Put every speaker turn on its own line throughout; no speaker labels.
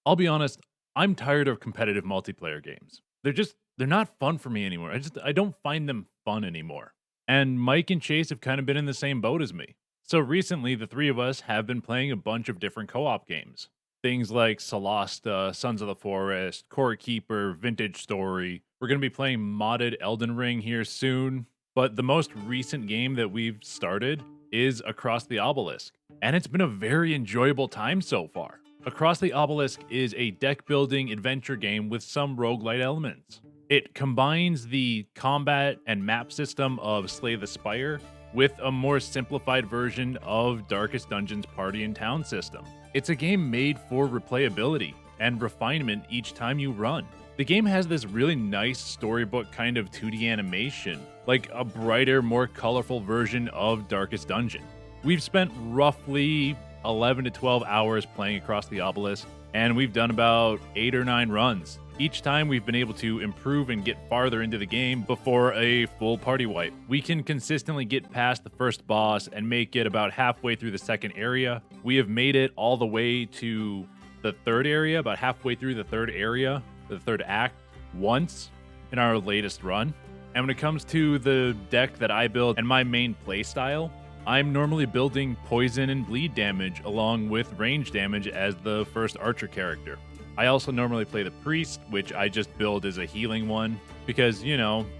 I'll be honest, I'm tired of competitive multiplayer games. They're not fun for me anymore. I don't find them fun anymore. And Mike and Chase have kind of been in the same boat as me. So recently, the three of us have been playing a bunch of different co-op games. Things like Solasta, Sons of the Forest, Core Keeper, Vintage Story. We're going to be playing modded Elden Ring here soon. But the most recent game that we've started is Across the Obelisk. And it's been a very enjoyable time so far. Across the Obelisk is a deck building adventure game with some roguelite elements. It combines the combat and map system of Slay the Spire with a more simplified version of Darkest Dungeon's party and town system. It's a game made for replayability and refinement each time you run. The game has this really nice storybook kind of 2D animation, like a brighter, more colorful version of Darkest Dungeon. We've spent roughly 11 to 12 hours playing Across the Obelisk, and we've done about 8 or 9 runs. Each time we've been able to improve and get farther into the game before a full party wipe. We can consistently get past the first boss and make it about halfway through the second area. We have made it all the way to the third area, about halfway through the third area, the third act, once in our latest run. And when it comes to the deck that I build and my main playstyle, I'm normally building poison and bleed damage along with range damage as the first archer character. I also normally play the priest, which I just build as a healing one because,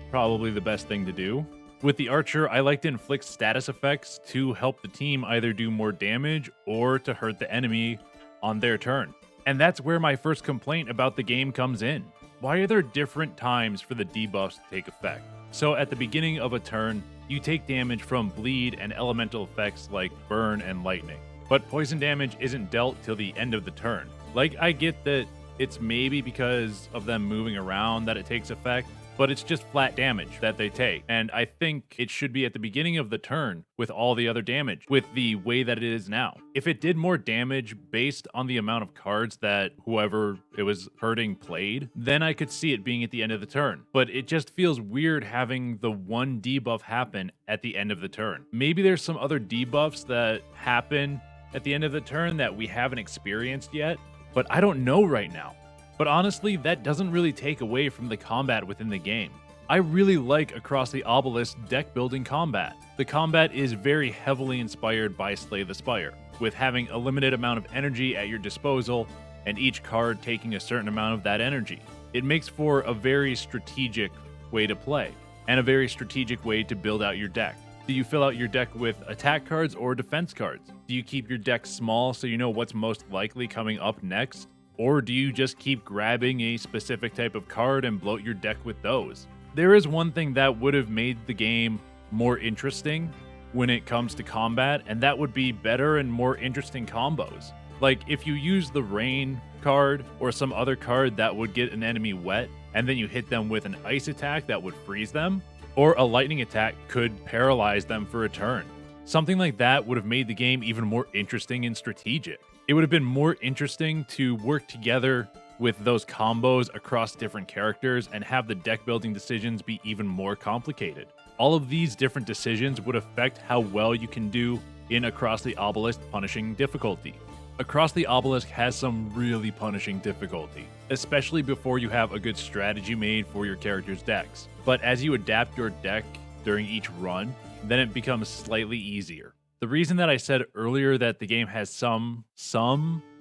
probably the best thing to do. With the archer, I like to inflict status effects to help the team either do more damage or to hurt the enemy on their turn. And that's where my first complaint about the game comes in. Why are there different times for the debuffs to take effect? So at the beginning of a turn, you take damage from bleed and elemental effects like burn and lightning. But poison damage isn't dealt till the end of the turn. Like, I get that it's maybe because of them moving around that it takes effect, but it's just flat damage that they take. And I think it should be at the beginning of the turn with all the other damage, with the way that it is now. If it did more damage based on the amount of cards that whoever it was hurting played, then I could see it being at the end of the turn. But it just feels weird having the one debuff happen at the end of the turn. Maybe there's some other debuffs that happen at the end of the turn that we haven't experienced yet, but I don't know right now. But honestly, that doesn't really take away from the combat within the game. I really like Across the Obelisk deck building combat. The combat is very heavily inspired by Slay the Spire, with having a limited amount of energy at your disposal and each card taking a certain amount of that energy. It makes for a very strategic way to play and a very strategic way to build out your deck. Do you fill out your deck with attack cards or defense cards? Do you keep your deck small so you know what's most likely coming up next? Or do you just keep grabbing a specific type of card and bloat your deck with those? There is one thing that would have made the game more interesting when it comes to combat, and that would be better and more interesting combos. Like, if you use the rain card or some other card that would get an enemy wet, and then you hit them with an ice attack that would freeze them, or a lightning attack could paralyze them for a turn. Something like that would have made the game even more interesting and strategic. It would have been more interesting to work together with those combos across different characters and have the deck building decisions be even more complicated. All of these different decisions would affect how well you can do in Across the Obelisk punishing difficulty. Across the Obelisk has some really punishing difficulty, especially before you have a good strategy made for your character's decks. But as you adapt your deck during each run, then it becomes slightly easier. The reason that I said earlier that the game has some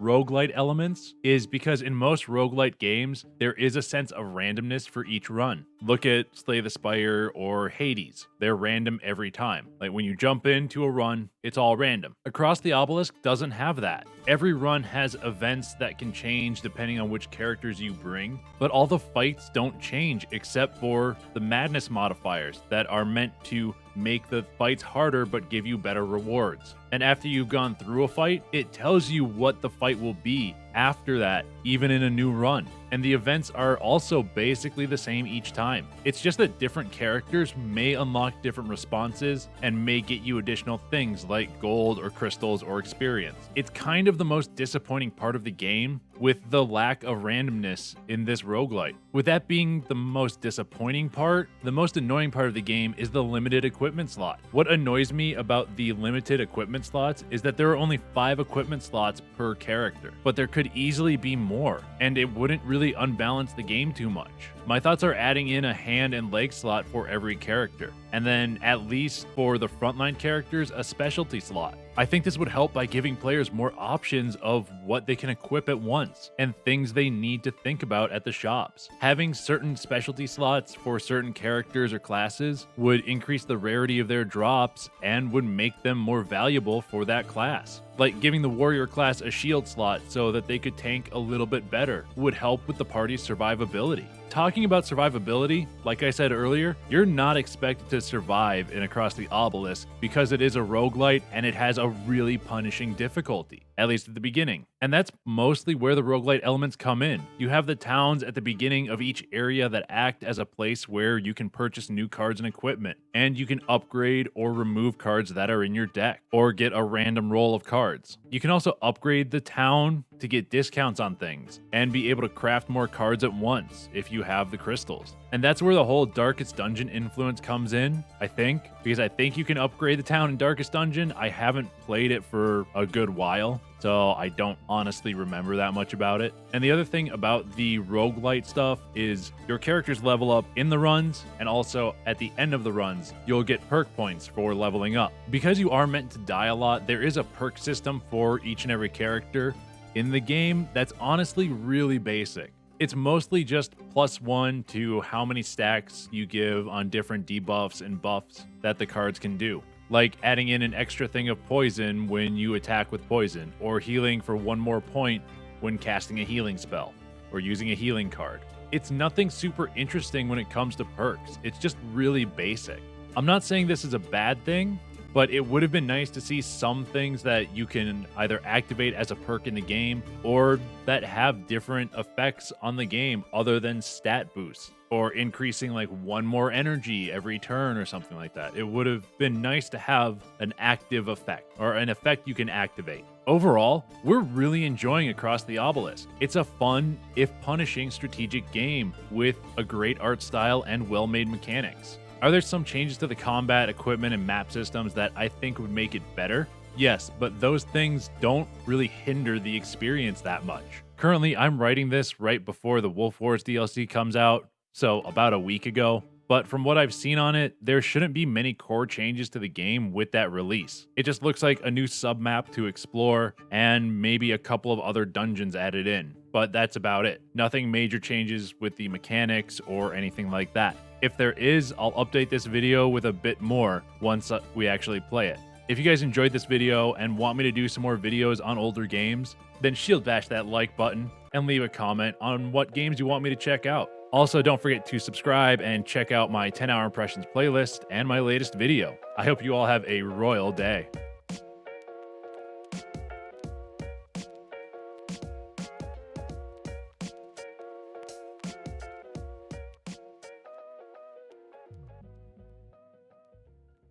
roguelite elements is because in most roguelite games, there is a sense of randomness for each run. Look at Slay the Spire or Hades. They're random every time. Like when you jump into a run, it's all random. Across the Obelisk doesn't have that. Every run has events that can change depending on which characters you bring, but all the fights don't change except for the madness modifiers that are meant to make the fights harder but give you better rewards. And after you've gone through a fight, it tells you what the fight will be after that, even in a new run. And the events are also basically the same each time. It's just that different characters may unlock different responses and may get you additional things like gold or crystals or experience. It's kind of the most disappointing part of the game with the lack of randomness in this roguelite. With that being the most disappointing part, the most annoying part of the game is the limited equipment slot. What annoys me about the limited equipment equipment slots is that there are only 5 equipment slots per character, but there could easily be more, and it wouldn't really unbalance the game too much. My thoughts are adding in a hand and leg slot for every character, and then at least for the frontline characters, a specialty slot. I think this would help by giving players more options of what they can equip at once and things they need to think about at the shops. Having certain specialty slots for certain characters or classes would increase the rarity of their drops and would make them more valuable for that class. Like giving the warrior class a shield slot so that they could tank a little bit better would help with the party's survivability. Talking about survivability, like I said earlier, you're not expected to survive in Across the Obelisk because it is a roguelite and it has a really punishing difficulty, at least at the beginning. And that's mostly where the roguelite elements come in. You have the towns at the beginning of each area that act as a place where you can purchase new cards and equipment, and you can upgrade or remove cards that are in your deck, or get a random roll of cards. You can also upgrade the town to get discounts on things, and be able to craft more cards at once if you have the crystals. And that's where the whole Darkest Dungeon influence comes in, I think, because I think you can upgrade the town in Darkest Dungeon. I haven't played it for a good while, so I don't honestly remember that much about it. And the other thing about the roguelite stuff is your characters level up in the runs, and also at the end of the runs, you'll get perk points for leveling up. Because you are meant to die a lot, there is a perk system for each and every character in the game that's honestly really basic. It's mostly just +1 to how many stacks you give on different debuffs and buffs that the cards can do. Like adding in an extra thing of poison when you attack with poison, or healing for 1 more point when casting a healing spell, or using a healing card. It's nothing super interesting when it comes to perks. It's just really basic. I'm not saying this is a bad thing, but it would have been nice to see some things that you can either activate as a perk in the game or that have different effects on the game other than stat boosts, or increasing like 1 more energy every turn or something like that. It would have been nice to have an active effect, or an effect you can activate. Overall, we're really enjoying Across the Obelisk. It's a fun, if punishing, strategic game with a great art style and well-made mechanics. Are there some changes to the combat, equipment, and map systems that I think would make it better? Yes, but those things don't really hinder the experience that much. Currently, I'm writing this right before the Wolf Wars DLC comes out, so about a week ago. But from what I've seen on it, there shouldn't be many core changes to the game with that release. It just looks like a new submap to explore, and maybe a couple of other dungeons added in. But that's about it. Nothing major changes with the mechanics or anything like that. If there is, I'll update this video with a bit more once we actually play it. If you guys enjoyed this video and want me to do some more videos on older games, then shield bash that like button and leave a comment on what games you want me to check out. Also, don't forget to subscribe and check out my 10-hour impressions playlist and my latest video. I hope you all have a royal day.